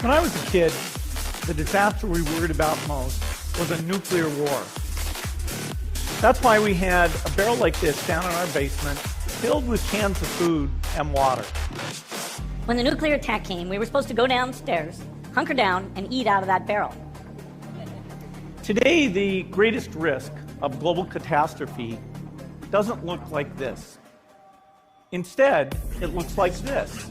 When I was a kid, the disaster we worried about most was a nuclear war. That's why we had a barrel like this down in our basement filled with cans of food and water. When the nuclear attack came, we were supposed to go downstairs, hunker down, and eat out of that barrel. Today, the greatest risk of global catastrophe doesn't look like this. Instead, it looks like this.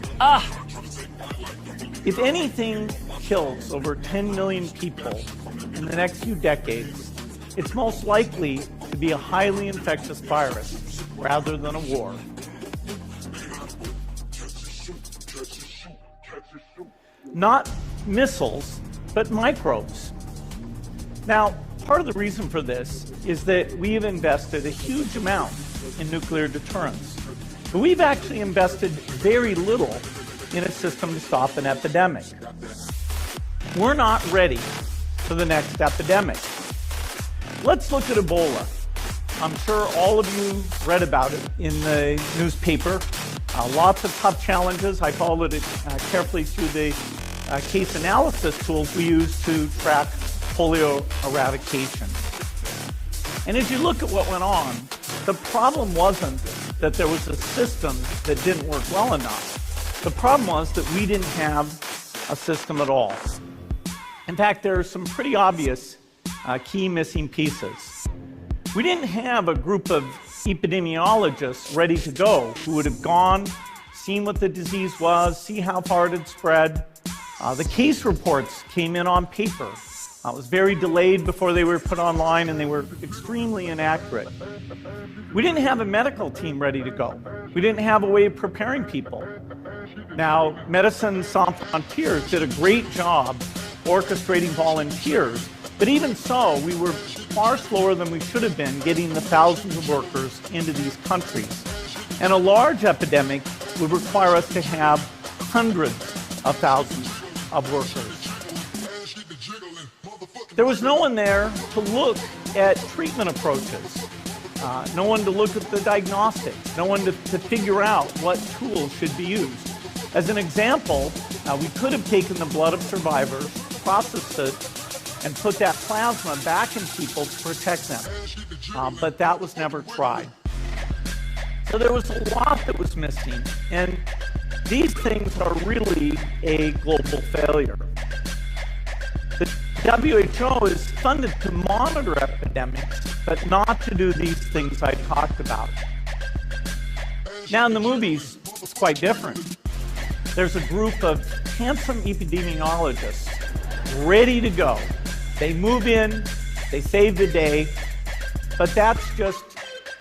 If anything kills over 10 million people in the next few decades, it's most likely to be a highly infectious virus rather than a war. Not missiles, but microbes. Now, part of the reason for this is that we have invested a huge amount in nuclear deterrence. But we've actually invested very little in a system to stop an epidemic. We're not ready for the next epidemic. Let's look at Ebola. I'm sure all of you read about it in the newspaper. Lots of tough challenges. I followed it carefully through the case analysis tools we use to track polio eradication. And as you look at what went on, the problem wasn't that there was a system that didn't work well enough. The problem was that we didn't have a system at all. In fact, there are some pretty obvious key missing pieces. We didn't have a group of epidemiologists ready to go who would have gone, seen what the disease was, see how far it had spread. The case reports came in on paper. It was very delayed before they were put online, and they were extremely inaccurate. We didn't have a medical team ready to go. We didn't have a way of preparing people. Now, Médecins Sans Frontières did a great job orchestrating volunteers, but even so, we were far slower than we should have been getting the thousands of workers into these countries. And a large epidemic would require us to have hundreds of thousands of workers. There was no one there to look at treatment approaches, no one to look at the diagnostics, no one to figure out what tools should be used. As an example, we could have taken the blood of survivors, processed it, and put that plasma back in people to protect them, but that was never tried. So there was a lot that was missing, and these things are really a global failure. The WHO is funded to monitor epidemics, but not to do these things I talked about. Now in the movies, it's quite different. There's a group of handsome epidemiologists ready to go. They move in, they save the day, but that's just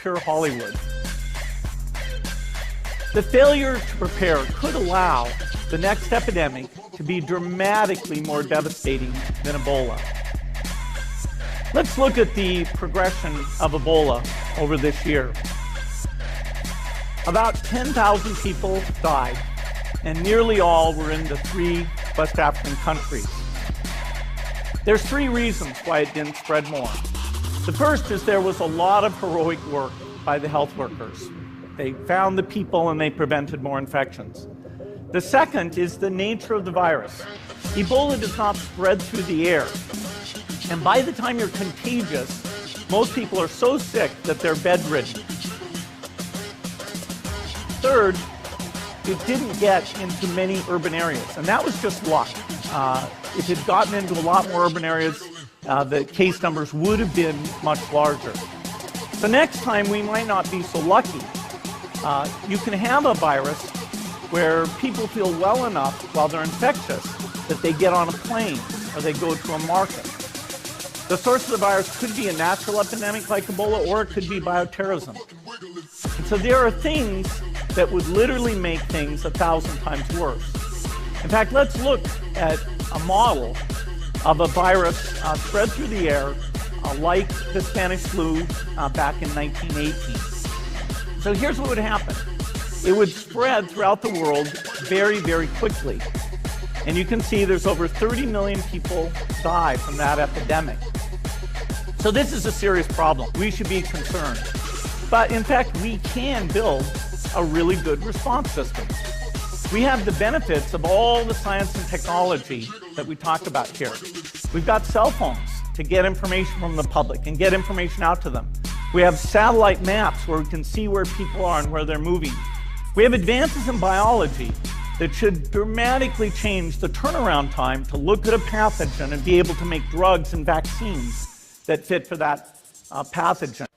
pure Hollywood. The failure to prepare could allow the next epidemic to be dramatically more devastating than Ebola. Let's look at the progression of Ebola over this year. About 10,000 people died, and nearly all were in the 3 West African countries. There's 3 reasons why it didn't spread more. The first is there was a lot of heroic work by the health workers. They found the people and they prevented more infections. The second is the nature of the virus. Ebola does not spread through the air. And by the time you're contagious, most people are so sick that they're bedridden. Third, it didn't get into many urban areas, and that was just luck. If it had gotten into a lot more urban areas, the case numbers would have been much larger. So next time we might not be so lucky. You can have a virus where people feel well enough while they're infectious that they get on a plane or they go to a market. The source of the virus could be a natural epidemic like Ebola, or it could be bioterrorism. And so there are things that would literally make things 1,000 times worse. In fact, let's look at a model of a virus spread through the air like the Spanish flu back in 1918. So here's what would happen. It would spread throughout the world very, very quickly. And you can see there's over 30 million people die from that epidemic. So this is a serious problem. We should be concerned. But in fact, we can build a really good response system. We have the benefits of all the science and technology that we talk about here. We've got cell phones to get information from the public and get information out to them. We have satellite maps where we can see where people are and where they're moving. We have advances in biology that should dramatically change the turnaround time to look at a pathogen and be able to make drugs and vaccines that fit for that pathogen.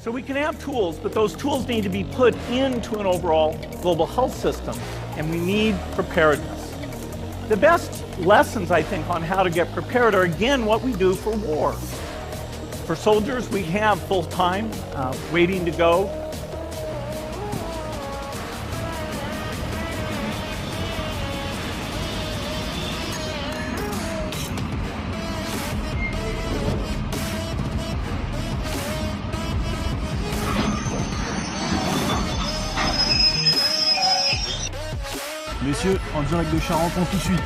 So we can have tools, but those tools need to be put into an overall global health system, and we need preparedness. The best lessons, I think, on how to get prepared are, again, what we do for war. For soldiers, we have full time, waiting to go. Messieurs, en direct de Charenton tout de suite.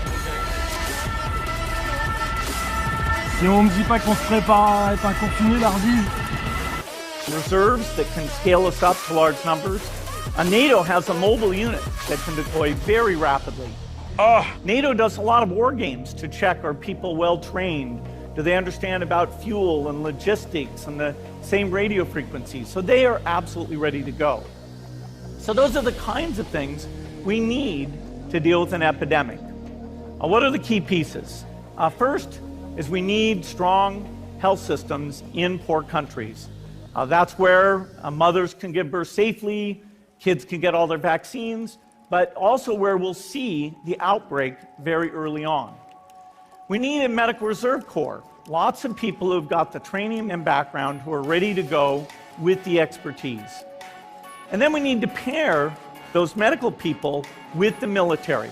Si on me dit pas qu'on se prépare à être un confiné, l'Ardise. Reserves that can scale us up to large numbers. NATO has a mobile unit that can deploy very rapidly. NATO does a lot of war games to check, are people well trained? Do they understand about fuel and logistics and the same radio frequencies? So they are absolutely ready to go. So those are the kinds of things we need to deal with an epidemic. What are the key pieces? First is we need strong health systems in poor countries. That's where mothers can give birth safely, kids can get all their vaccines, but also where we'll see the outbreak very early on. We need a medical reserve corps. Lots of people who've got the training and background who are ready to go with the expertise. And then we need to pair those medical people with the military,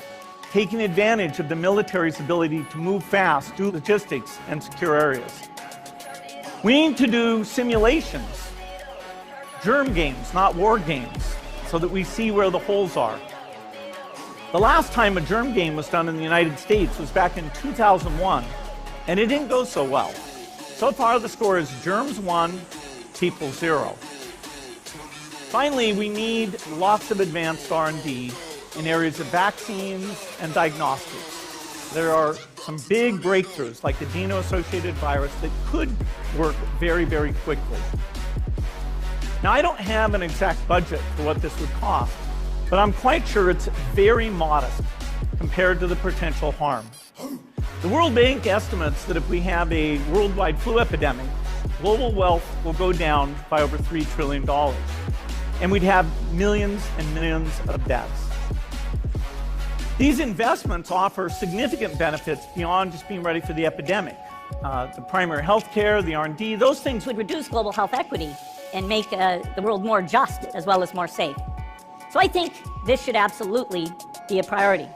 taking advantage of the military's ability to move fast, do logistics, and secure areas. We need to do simulations, germ games, not war games, so that we see where the holes are. The last time a germ game was done in the United States was back in 2001, and it didn't go so well. So far, the score is germs 1, people 0. Finally, we need lots of advanced R&D in areas of vaccines and diagnostics. There are some big breakthroughs, like the genome-associated virus, that could work very, very quickly. Now, I don't have an exact budget for what this would cost, but I'm quite sure it's very modest compared to the potential harm. The World Bank estimates that if we have a worldwide flu epidemic, global wealth will go down by over $3 trillion. And we'd have millions and millions of deaths. These investments offer significant benefits beyond just being ready for the epidemic. The primary health care, the R&D, those things Would reduce global health equity and make the world more just as well as more safe. So I think this should absolutely be a priority.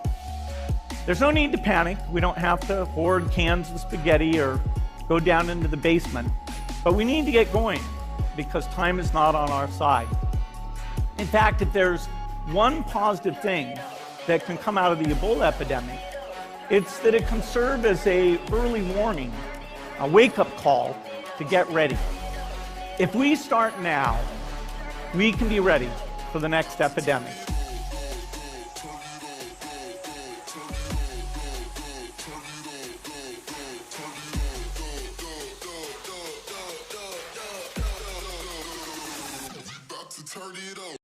There's no need to panic. We don't have to hoard cans of spaghetti or go down into the basement. But we need to get going because time is not on our side. In fact, if there's one positive thing that can come out of the Ebola epidemic, it's that it can serve as an early warning, a wake-up call to get ready. If we start now, we can be ready for the next epidemic. Turn it up.